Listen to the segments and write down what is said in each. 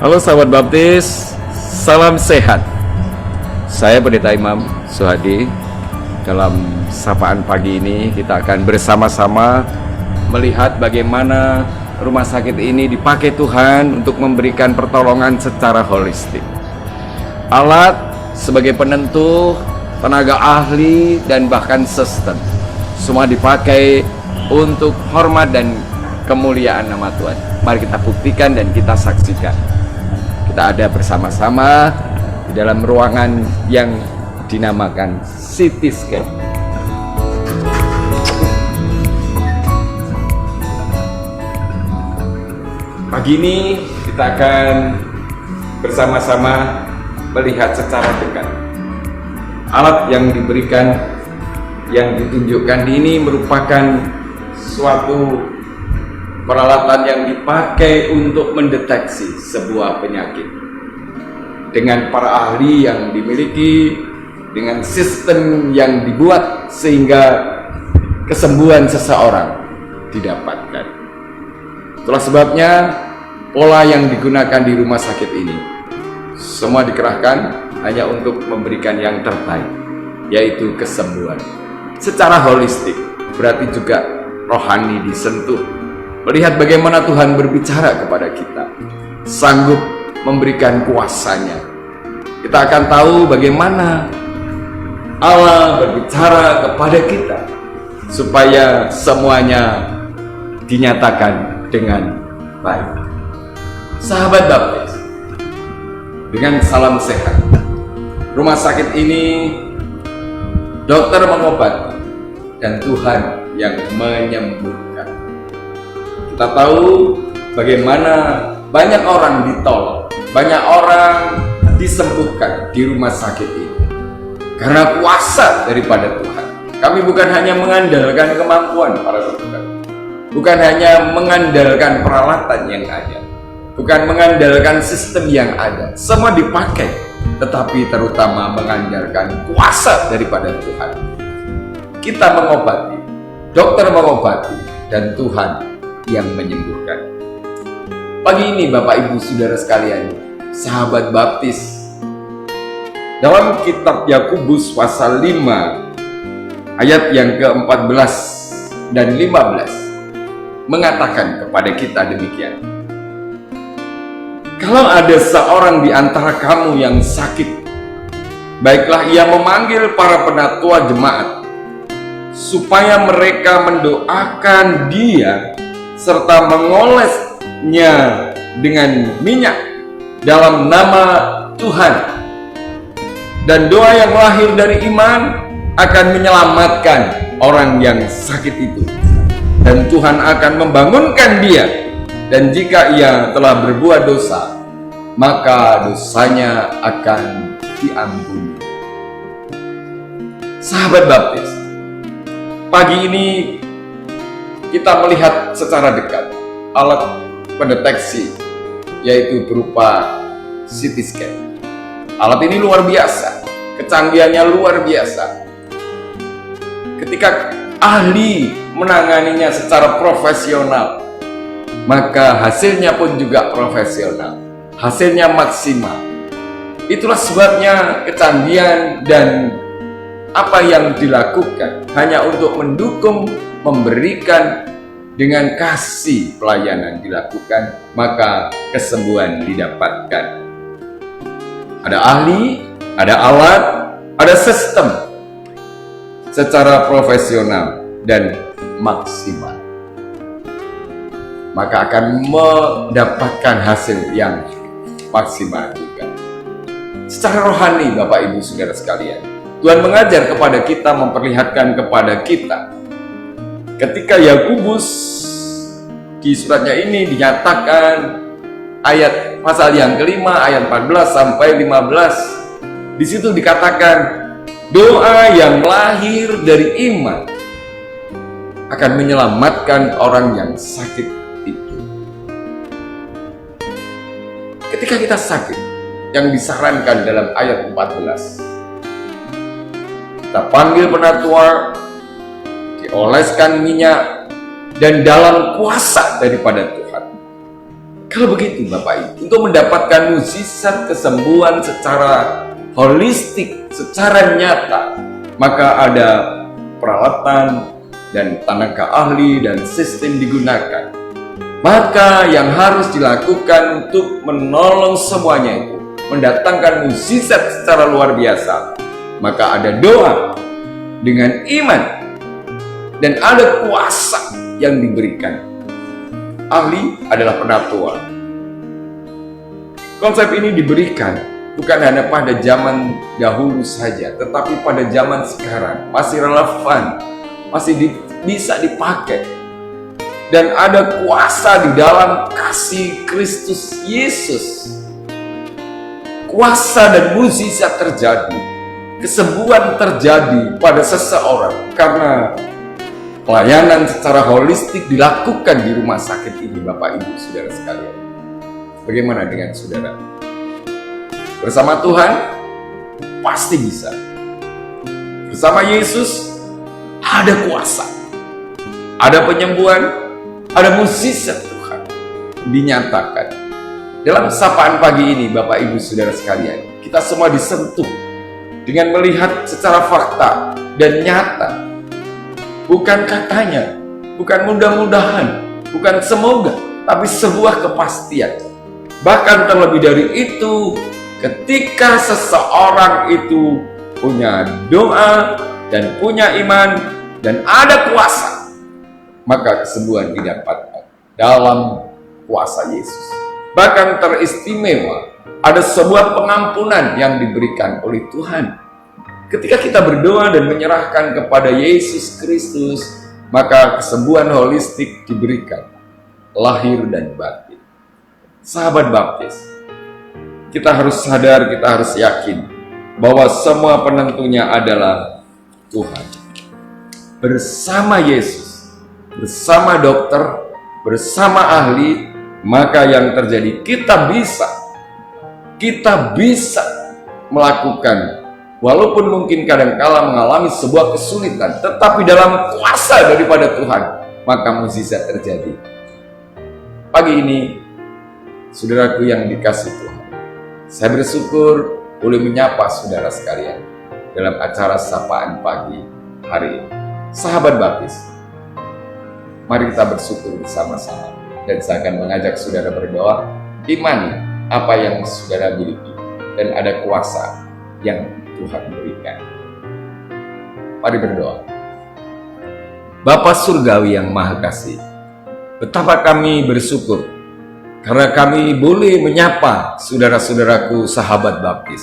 Halo sahabat baptis, salam sehat. Saya Pendeta Imam Suhadi. Dalam sapaan pagi ini kita akan bersama-sama melihat bagaimana rumah sakit ini dipakai Tuhan untuk memberikan pertolongan secara holistik. Alat sebagai penentu, tenaga ahli, dan bahkan sistem semua dipakai untuk hormat dan kemuliaan nama Tuhan. Mari kita buktikan dan kita saksikan. Kita ada bersama-sama di dalam ruangan yang dinamakan CT scan. Pagi ini kita akan bersama-sama melihat secara dekat. Alat yang diberikan, yang ditunjukkan ini merupakan suatu peralatan yang dipakai untuk mendeteksi sebuah penyakit dengan para ahli yang dimiliki, dengan sistem yang dibuat sehingga kesembuhan seseorang didapatkan. Itulah sebabnya pola yang digunakan di rumah sakit ini semua dikerahkan hanya untuk memberikan yang terbaik, yaitu kesembuhan secara holistik. Berarti juga rohani disentuh, melihat bagaimana Tuhan berbicara kepada kita, sanggup memberikan kuasanya. Kita akan tahu bagaimana Allah berbicara kepada kita supaya semuanya dinyatakan dengan baik. Sahabat baptis, dengan salam sehat. Rumah sakit ini dokter mengobati dan Tuhan yang menyembuhkan. Kita tahu bagaimana banyak orang ditolong, banyak orang disembuhkan di rumah sakit ini karena kuasa daripada Tuhan. Kami bukan hanya mengandalkan kemampuan para dokter, bukan hanya mengandalkan peralatan yang ada, bukan mengandalkan sistem yang ada. Semua dipakai, tetapi terutama mengandalkan kuasa daripada Tuhan. Kita mengobati, dokter mengobati, dan Tuhan yang menyembuhkan. Pagi ini Bapak Ibu Saudara sekalian, sahabat baptis, dalam kitab Yakobus pasal 5 ayat yang ke-14 dan 15 mengatakan kepada kita demikian: kalau ada seorang di antara kamu yang sakit, baiklah ia memanggil para penatua jemaat supaya mereka mendoakan dia serta mengolesnya dengan minyak dalam nama Tuhan. Dan doa yang lahir dari iman akan menyelamatkan orang yang sakit itu, dan Tuhan akan membangunkan dia. Dan jika ia telah berbuat dosa, maka dosanya akan diampuni. Sahabat baptis, pagi ini kita melihat secara dekat alat pendeteksi, yaitu berupa CT scan. Alat ini luar biasa, kecanggihannya luar biasa. Ketika ahli menanganinya secara profesional, maka hasilnya pun juga profesional, hasilnya maksimal. Itulah sebabnya kecanggihan dan apa yang dilakukan hanya untuk mendukung, memberikan, dengan kasih pelayanan dilakukan, maka kesembuhan didapatkan. Ada ahli, ada alat, ada sistem secara profesional dan maksimal, maka akan mendapatkan hasil yang maksimal juga. Secara rohani Bapak Ibu Saudara sekalian, Tuhan mengajar kepada kita, memperlihatkan kepada kita. Ketika Yakobus di suratnya ini dinyatakan ayat pasal yang kelima ayat 14 sampai 15, di situ dikatakan doa yang lahir dari iman akan menyelamatkan orang yang sakit itu. Ketika kita sakit, yang disarankan dalam ayat 14, kita panggil penatua, dioleskan minyak, dan dalam kuasa daripada Tuhan Kalau begitu Bapak Ibu, untuk mendapatkan mukjizat kesembuhan secara holistik, secara nyata, maka ada peralatan dan tenaga ahli dan sistem digunakan. Maka yang harus dilakukan untuk menolong semuanya itu, mendatangkan mukjizat secara luar biasa, maka ada doa dengan iman dan ada kuasa yang diberikan. Ahli adalah penatua. Konsep ini diberikan bukan hanya pada zaman dahulu saja, tetapi pada zaman sekarang masih relevan, masih bisa dipakai. Dan ada kuasa di dalam kasih Kristus Yesus. Kuasa dan mukjizat terjadi, kesembuhan terjadi pada seseorang karena pelayanan secara holistik dilakukan di rumah sakit ini. Bapak Ibu Saudara sekalian, bagaimana dengan saudara? Bersama Tuhan pasti bisa. Bersama Yesus ada kuasa, ada penyembuhan, ada mukjizat Tuhan dinyatakan. Dalam sapaan pagi ini Bapak Ibu Saudara sekalian, kita semua disentuh dengan melihat secara fakta dan nyata. Bukan katanya, bukan mudah-mudahan, bukan semoga, tapi sebuah kepastian. Bahkan terlebih dari itu, ketika seseorang itu punya doa dan punya iman dan ada kuasa, maka kesembuhan didapatkan dalam kuasa Yesus. Bahkan teristimewa, ada sebuah pengampunan yang diberikan oleh Tuhan. Ketika kita berdoa dan menyerahkan kepada Yesus Kristus, maka kesembuhan holistik diberikan, lahir dan batin. Sahabat baptis, kita harus sadar, kita harus yakin bahwa semua penentunya adalah Tuhan. Bersama Yesus, bersama dokter, bersama ahli, maka yang terjadi kita bisa melakukan. Walaupun mungkin kadangkala mengalami sebuah kesulitan, tetapi dalam kuasa daripada Tuhan, maka mukjizat terjadi. Pagi ini, saudaraku yang dikasihi Tuhan, saya bersyukur boleh menyapa saudara sekalian dalam acara sapaan pagi hari ini. Sahabat baptis, mari kita bersyukur bersama-sama, dan saya akan mengajak saudara berdoa. Imani apa yang saudara miliki, dan ada kuasa yang Tuhan berikan. Mari berdoa. Bapa Surgawi yang Maha Kasih, betapa kami bersyukur karena kami boleh menyapa saudara-saudaraku sahabat baptis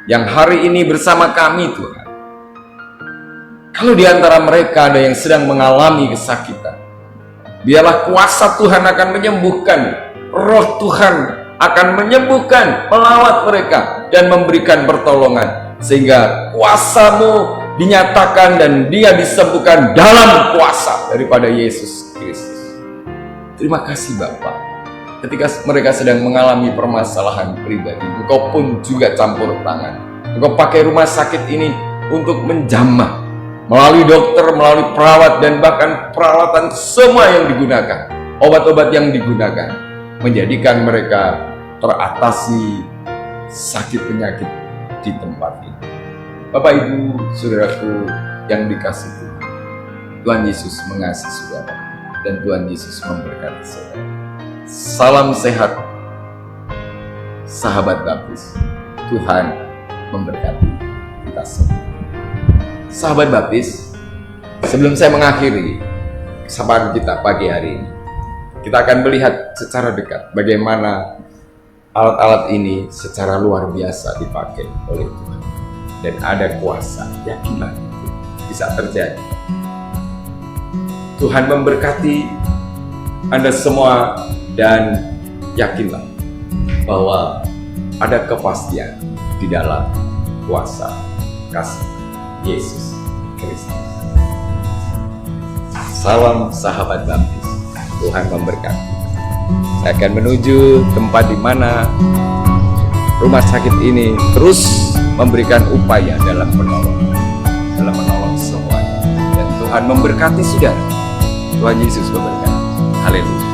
yang hari ini bersama kami Tuhan. Kalau di antara mereka ada yang sedang mengalami kesakitan, biarlah kuasa Tuhan akan menyembuhkan, roh Tuhan akan menyembuhkan, melawat mereka dan memberikan pertolongan, sehingga kuasa-Mu dinyatakan dan dia disembuhkan dalam kuasa daripada Yesus Kristus. Terima kasih Bapa. Ketika mereka sedang mengalami permasalahan pribadi, Engkau pun juga campur tangan. Engkau pakai rumah sakit ini untuk menjamah melalui dokter, melalui perawat, dan bahkan peralatan semua yang digunakan, obat-obat yang digunakan, menjadikan mereka teratasi sakit penyakit di tempat ini. Bapak Ibu Saudaraku yang dikasihi Tuhan, Tuhan Yesus mengasihi saudara dan Tuhan Yesus memberkati saudara. Salam sehat sahabat baptis. Tuhan memberkati kita semua. Sahabat baptis, sebelum saya mengakhiri sapaan kita pagi hari ini, kita akan melihat secara dekat bagaimana alat-alat ini secara luar biasa dipakai oleh Tuhan. Dan ada kuasa, yakinlah itu bisa terjadi. Tuhan memberkati Anda semua dan yakinlah bahwa ada kepastian di dalam kuasa kasih Yesus Kristus. Salam sahabat baptis, Tuhan memberkati. Saya akan menuju tempat di mana rumah sakit ini terus memberikan upaya dalam menolong semuanya. Dan Tuhan memberkati saudara. Tuhan Yesus memberkati. Haleluya.